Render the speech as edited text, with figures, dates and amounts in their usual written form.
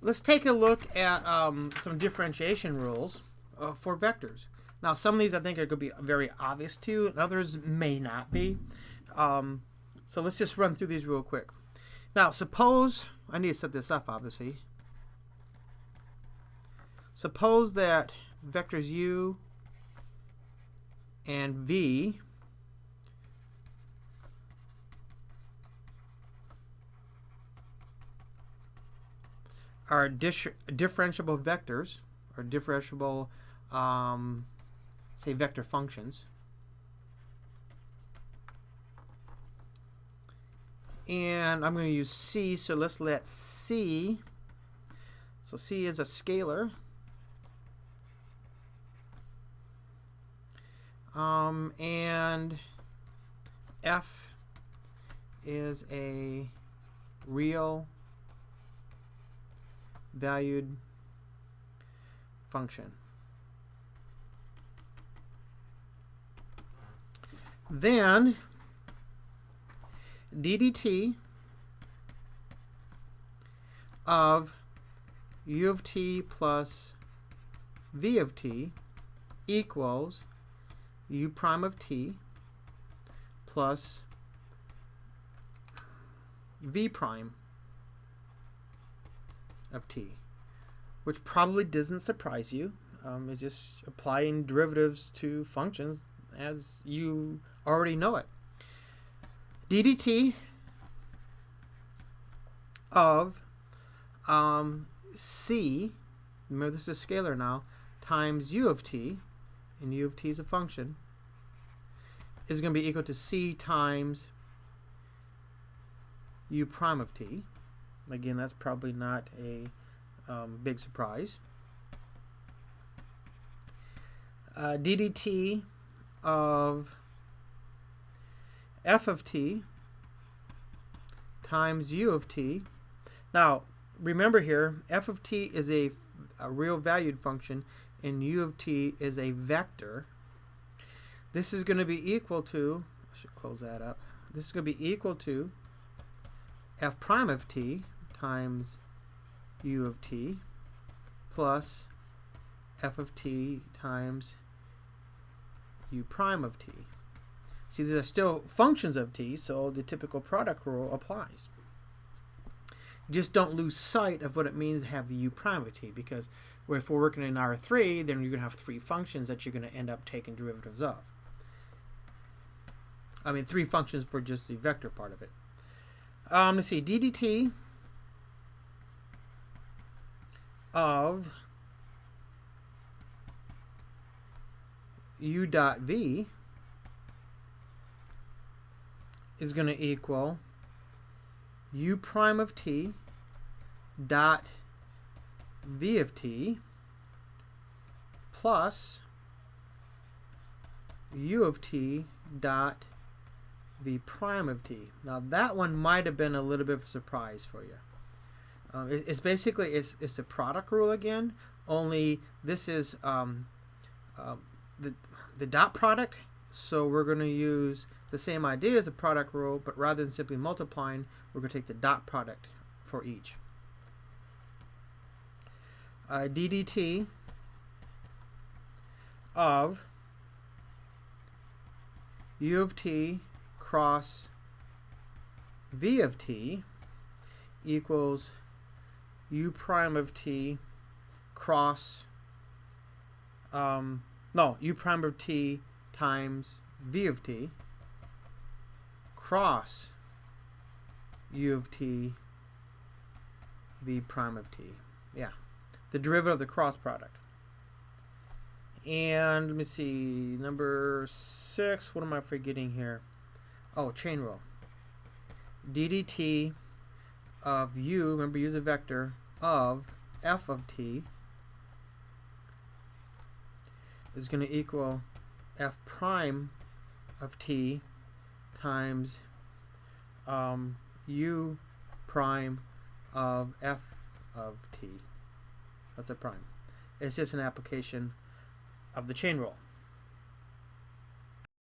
let's take a look at some differentiation rules for vectors. Now, some of these I think are going to be very obvious to you, and others may not be. So let's just run through these real quick. Now, suppose, I need to set this up, obviously. Suppose that vectors u and v are differentiable vectors, or differentiable, say, vector functions. And I'm going to use c, so let's let c, so c is a scalar. And f is a real valued function. Then ddt of u of t plus v of t equals u prime of t plus v prime of t, which probably doesn't surprise you. It's just applying derivatives to functions as you already know it. ddt of c, remember this is a scalar now, times u of t, and u of t is a function, is going to be equal to c times u prime of t. Again, that's probably not a big surprise. ddt of f of t times u of t. Now, remember here, f of t is a real valued function, and u of t is a vector. This is going to be equal to, I should close that up. This is going to be equal to f prime of t times u of t plus f of t times u prime of t. See, these are still functions of t, so the typical product rule applies. Just don't lose sight of what it means to have u prime of t, because if we're working in R3, then you're going to have three functions that you're going to end up taking derivatives of. I mean, three functions for just the vector part of it. Let's see, ddt of u dot v is going to equal u prime of t dot v of t plus u of t dot v prime of t. Now that one might have been a little bit of a surprise for you. It's basically it's the product rule again, only this is the dot product, so we're going to use the same idea as the product rule, but rather than simply multiplying, we're going to take the dot product for each. ddt of u of t cross v of t equals u prime of t cross u prime of t times v of t cross u of t v prime of t. Yeah, the derivative of the cross product. And let me see, number 6, what am I forgetting here? Oh, chain rule. ddt of u, remember use a vector, of f of t is going to equal f prime of t times u prime of f of t. That's a prime. It's just an application of the chain rule.